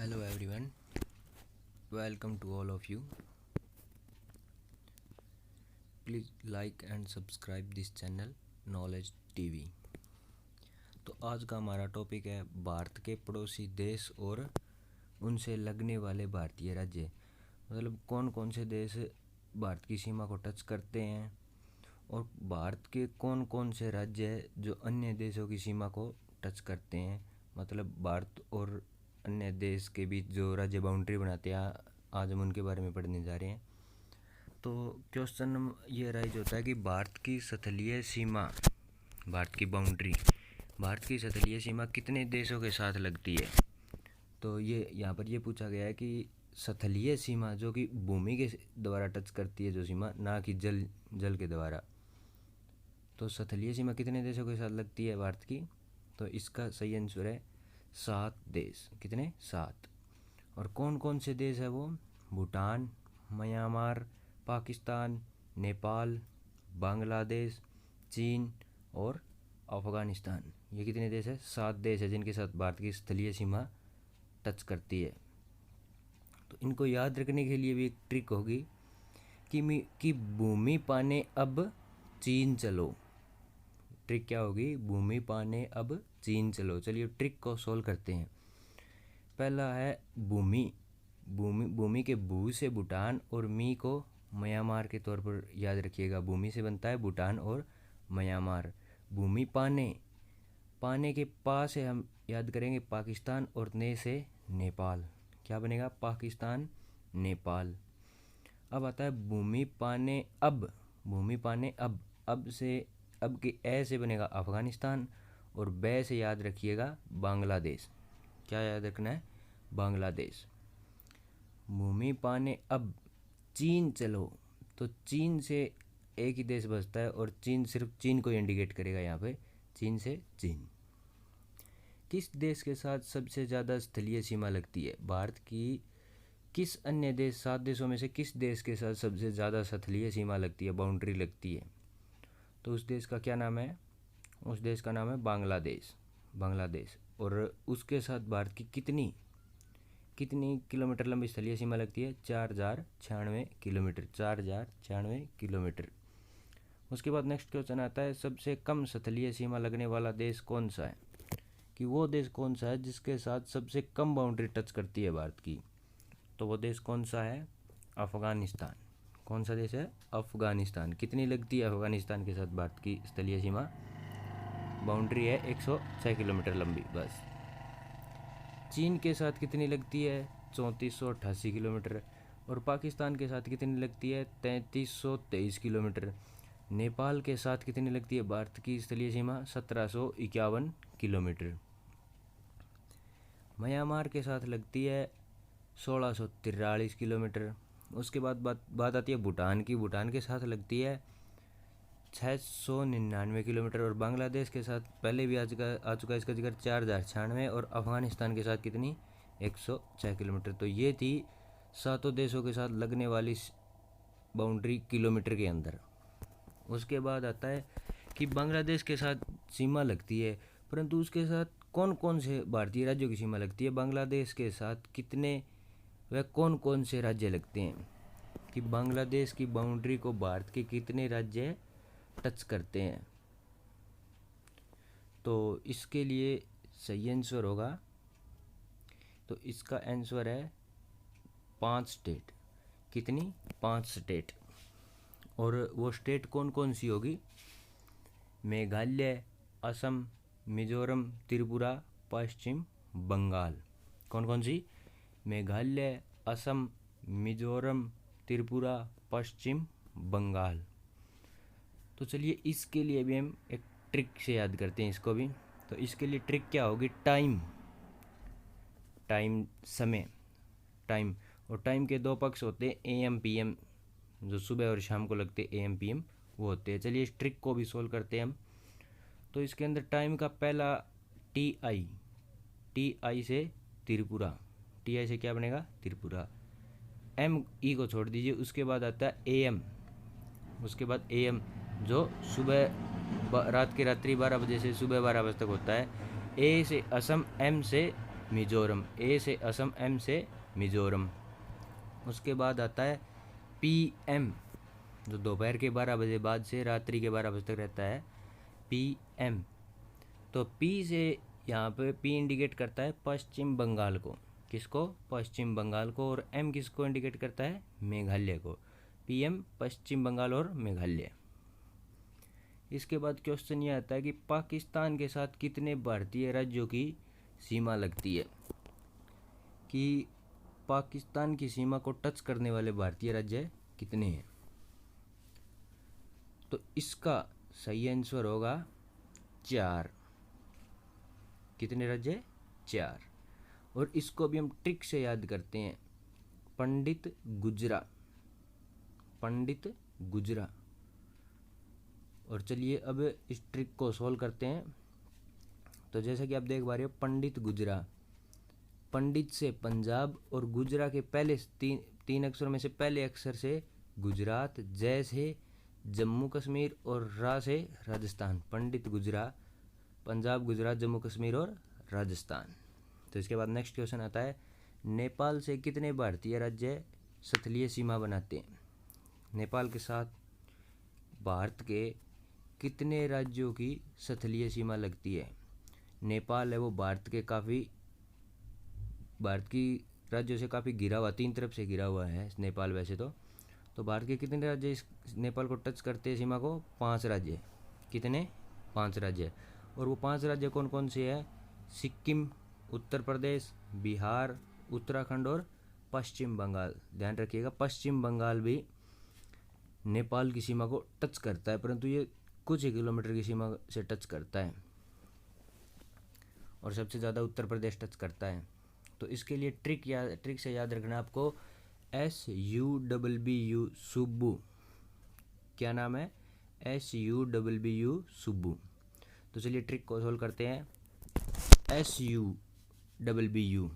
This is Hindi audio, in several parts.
Hello everyone, welcome to all of you. Please like and subscribe this channel Knowledge TV. तो आज का हमारा टॉपिक है भारत के पड़ोसी देश और उनसे लगने वाले भारतीय राज्य। मतलब कौन कौन से देश भारत की सीमा को टच करते हैं और भारत के कौन कौन से राज्य हैं जो अन्य देशों की सीमा को टच करते हैं। मतलब भारत और अन्य देश के बीच जो राज्य बाउंड्री बनाते हैं, आज हम उनके बारे में पढ़ने जा रहे हैं। तो क्वेश्चन ये राइज होता है कि भारत की स्थलीय सीमा, भारत की बाउंड्री, भारत की स्थलीय सीमा कितने देशों के साथ लगती है। तो ये यहाँ पर ये पूछा गया है कि स्थलीय सीमा जो कि भूमि के द्वारा टच करती है जो सीमा, ना कि जल के द्वारा। तो स्थलीय सीमा कितने देशों के साथ लगती है भारत की। तो इसका सही आंसर है 7 देश। कितने? 7। और कौन कौन से देश है वो? भूटान, म्यांमार, पाकिस्तान, नेपाल, बांग्लादेश, चीन और अफ़गानिस्तान। ये कितने देश है? 7 देश है जिनके साथ भारत की स्थलीय सीमा टच करती है। तो इनको याद रखने के लिए भी एक ट्रिक होगी कि भूमि पाने अब चीन चलो। ट्रिक क्या होगी? भूमि पाने अब चीन चलो। चलिए ट्रिक को सोल्व करते हैं। पहला है भूमि। भूमि के भू से भूटान और मी को म्यांमार के तौर पर याद रखिएगा। भूमि से बनता है भूटान और म्यांमार। भूमि पाने के पा से हम याद करेंगे पाकिस्तान और ने से नेपाल। क्या बनेगा? पाकिस्तान, नेपाल। अब आता है भूमि पाने अब। भूमि पाने अब से अब के ए से बनेगा अफ़गानिस्तान और बै से याद रखिएगा बांग्लादेश। क्या याद रखना है? बांग्लादेश। भूमि पाने अब चीन चलो। तो चीन से एक ही देश बचता है और चीन सिर्फ चीन को इंडिकेट करेगा यहाँ पे। चीन से चीन। किस देश के साथ सबसे ज़्यादा स्थलीय सीमा लगती है? भारत की किस अन्य देश, 7 देशों में से किस देश के साथ सबसे ज़्यादा स्थलीय सीमा लगती है, बाउंड्री लगती है? तो उस देश का क्या नाम है? उस देश का नाम है बांग्लादेश। बांग्लादेश। और उसके साथ भारत की कितनी किलोमीटर लंबी स्थलीय सीमा लगती है? 4096 किलोमीटर। 4096 किलोमीटर। उसके बाद नेक्स्ट क्वेश्चन आता है सबसे कम स्थलीय सीमा लगने वाला देश कौन सा है, कि वो देश कौन सा है जिसके साथ सबसे कम बाउंड्री टच करती है भारत की। तो वो देश कौन सा है? अफ़गानिस्तान। कौन सा देश है? अफ़गानिस्तान। कितनी लगती है अफ़गानिस्तान के साथ भारत की स्थलीय सीमा? बाउंड्री है 106 किलोमीटर लंबी बस। चीन के साथ कितनी लगती है? 3488 किलोमीटर। और पाकिस्तान के साथ कितनी लगती है? 3323 किलोमीटर। नेपाल के साथ कितनी लगती है भारत की स्थलीय सीमा? 1751 किलोमीटर। म्यांमार के साथ लगती है 1643 किलोमीटर। उसके बाद बात आती है भूटान की। भूटान के साथ लगती है 699 किलोमीटर। और बांग्लादेश के साथ पहले भी आ चुका इसका जिक्र, 4096। और अफ़गानिस्तान के साथ कितनी? 106 किलोमीटर। तो ये थी 7 देशों के साथ लगने वाली बाउंड्री किलोमीटर के अंदर। उसके बाद आता है कि बांग्लादेश के साथ सीमा लगती है, परंतु उसके साथ कौन कौन से भारतीय राज्यों की सीमा लगती है? बांग्लादेश के साथ कितने व कौन कौन से राज्य लगते हैं, कि बांग्लादेश की बाउंड्री को भारत के कितने राज्य टच करते हैं? तो इसके लिए सही आंसर होगा, तो इसका आंसर है 5 स्टेट। कितनी? 5 स्टेट। और वो स्टेट कौन कौन सी होगी? मेघालय, असम, मिजोरम, त्रिपुरा, पश्चिम बंगाल। कौन कौन सी? मेघालय, असम, मिजोरम, त्रिपुरा, पश्चिम बंगाल। तो चलिए इसके लिए भी हम एक ट्रिक से याद करते हैं इसको भी। तो इसके लिए ट्रिक क्या होगी? टाइम, समय, टाइम। और टाइम के 2 पक्ष होते हैं, AM PM, जो सुबह और शाम को लगते हैं AM PM वो होते हैं। चलिए इस ट्रिक को भी सोल्व करते हैं हम। तो इसके अंदर टाइम का पहला TI से त्रिपुरा। TI से क्या बनेगा? त्रिपुरा। ME को छोड़ दीजिए। उसके बाद आता है AM। उसके बाद AM जो सुबह रात के रात्रि 12 बजे से सुबह 12 बजे तक होता है। A से असम, M से मिजोरम, ए से असम, एम से मिजोरम। उसके बाद आता है PM, जो दोपहर के 12 बजे बाद से रात्रि के 12 बजे तक रहता है, PM। तो P से यहाँ पे P इंडिकेट करता है पश्चिम बंगाल को, किसको? पश्चिम बंगाल को। और M किसको इंडिकेट करता है? मेघालय को। PM पश्चिम बंगाल और मेघालय। इसके बाद क्वेश्चन ये आता है कि पाकिस्तान के साथ कितने भारतीय राज्यों की सीमा लगती है, कि पाकिस्तान की सीमा को टच करने वाले भारतीय राज्य कितने हैं? तो इसका सही आंसर होगा 4। कितने राज्य? 4। और इसको भी हम ट्रिक से याद करते हैं, पंडित गुजरा, पंडित गुजरा। और चलिए अब इस ट्रिक को सॉल्व करते हैं। तो जैसा कि आप देख पा रहे हो, पंडित गुजरा, पंडित से पंजाब और गुजरा के पहले तीन अक्षरों में से पहले अक्षर से गुजरात, जय से जम्मू कश्मीर और रा से राजस्थान। पंडित गुजरा, पंजाब, गुजरात, जम्मू कश्मीर और राजस्थान। तो इसके बाद नेक्स्ट क्वेश्चन आता है, नेपाल से कितने भारतीय राज्य स्थलीय सीमा बनाते हैं? नेपाल के साथ भारत के कितने राज्यों की स्थलीय सीमा लगती है? नेपाल है वो भारत की राज्यों से काफ़ी घिरा हुआ, 3 तरफ से घिरा हुआ है नेपाल वैसे तो भारत के कितने राज्य इस नेपाल को टच करते हैं सीमा को? 5 राज्य। कितने? 5 राज्य। और वो 5 राज्य कौन कौन से हैं? सिक्किम, उत्तर प्रदेश, बिहार, उत्तराखंड और पश्चिम बंगाल। ध्यान रखिएगा, पश्चिम बंगाल भी नेपाल की सीमा को टच करता है, परंतु ये कुछ ही किलोमीटर की सीमा से टच करता है, और सबसे ज़्यादा उत्तर प्रदेश टच करता है। तो इसके लिए ट्रिक से याद रखना आपको, SUBBU, सुब्बू। क्या नाम है? SUBBU, सुब्बू। तो चलिए ट्रिक को सोल्व करते हैं। SUBBU,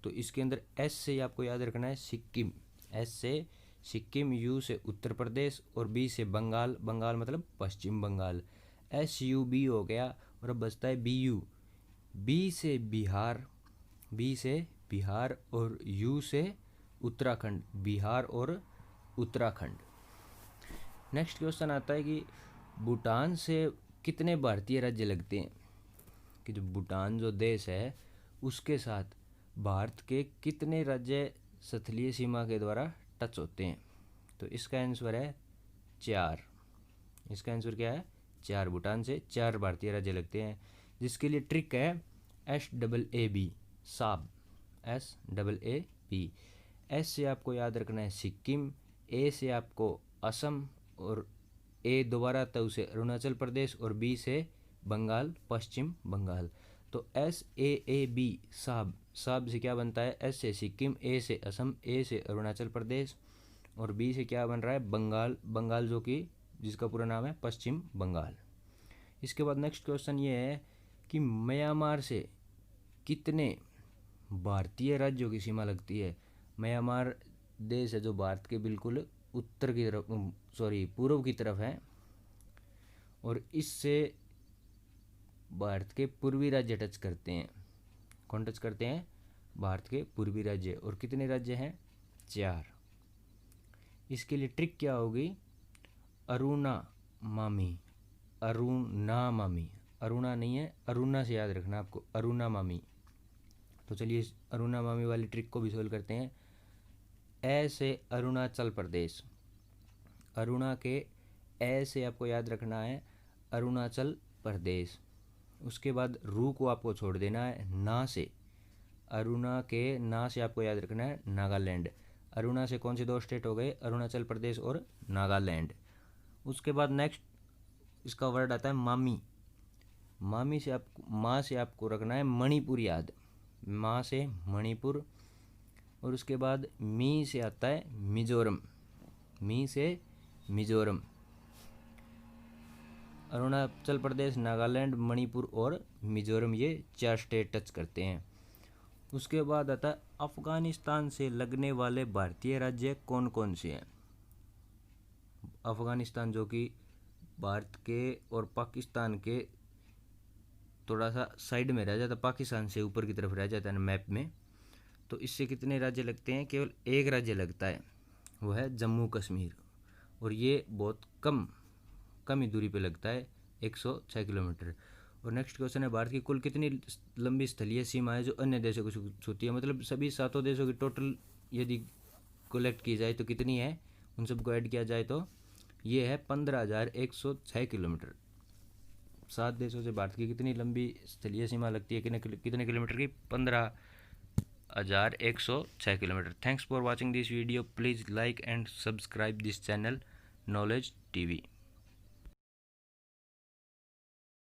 तो इसके अंदर S से आपको याद रखना है सिक्किम, S से सिक्किम, U से उत्तर प्रदेश और B से बंगाल, बंगाल मतलब पश्चिम बंगाल। SUB हो गया। और अब बचता है BU, B से बिहार, B से बिहार और U से उत्तराखंड, बिहार और उत्तराखंड। नेक्स्ट क्वेश्चन आता है कि भूटान से कितने भारतीय राज्य लगते हैं, कि जो भूटान जो देश है उसके साथ भारत के कितने राज्य स्थलीय सीमा के द्वारा टच होते हैं? तो इसका आंसर है 4। इसका आंसर क्या है? 4। भूटान से 4 भारतीय राज्य लगते हैं, जिसके लिए ट्रिक है SAAB, साब, SAAB। S से आपको याद रखना है सिक्किम, A से आपको असम और A दोबारा आता है उसे अरुणाचल प्रदेश और B से बंगाल, पश्चिम बंगाल। तो SAAB, साब, साब से क्या बनता है? S से सिक्किम, A से असम, A से अरुणाचल प्रदेश और B से क्या बन रहा है? बंगाल, बंगाल जो कि जिसका पूरा नाम है पश्चिम बंगाल। इसके बाद नेक्स्ट क्वेश्चन ये है कि म्यांमार से कितने भारतीय राज्यों की सीमा लगती है? म्यांमार देश है जो भारत के बिल्कुल उत्तर की तरफ, पूर्व की तरफ है, और इससे भारत के पूर्वी राज्य टच करते हैं। कौन टच करते हैं? भारत के पूर्वी राज्य। और कितने राज्य हैं? 4। इसके लिए ट्रिक क्या होगी? अरुणामामी, अरुणामामी, अरुणा नहीं है, अरुणा से याद रखना आपको, अरुणामामी। तो चलिए इस अरुणामामी वाली ट्रिक को भी सोल्व करते हैं। ए से अरुणाचल प्रदेश, अरुणा के ए से आपको याद रखना है अरुणाचल प्रदेश। उसके बाद रू को आपको छोड़ देना है, ना से, अरुणा के ना से आपको याद रखना है नागालैंड। अरुणा से कौन से 2 स्टेट हो गए? अरुणाचल प्रदेश और नागालैंड। उसके बाद नेक्स्ट इसका वर्ड आता है मामी, मामी से आपको, माँ से आपको रखना है मणिपुर याद, माँ से मणिपुर। और उसके बाद मी से आता है मिजोरम, मी से मिजोरम। अरुणाचल प्रदेश, नागालैंड, मणिपुर और मिजोरम, ये 4 स्टेट टच करते हैं। उसके बाद आता है अफगानिस्तान से लगने वाले भारतीय राज्य कौन कौन से हैं? अफगानिस्तान जो कि भारत के और पाकिस्तान के थोड़ा सा साइड में रह जाता, पाकिस्तान से ऊपर की तरफ रह जाता है मैप में। तो इससे कितने राज्य लगते हैं? केवल एक राज्य लगता है, वो है जम्मू कश्मीर, और ये बहुत कम ही दूरी पे लगता है, 106 किलोमीटर। और नेक्स्ट क्वेश्चन है, भारत की कुल कितनी लंबी स्थलीय सीमा है जो अन्य देशों को छूती है? मतलब सभी 7 देशों की टोटल यदि कलेक्ट की जाए तो कितनी है, उन सबको ऐड किया जाए तो ये है 15,106 किलोमीटर। 7 देशों से भारत की कितनी लंबी स्थलीय सीमा लगती है, कितने किलोमीटर की? 15,106 kilometre. Thanks for watching this video. Please like and subscribe this channel knowledge TV.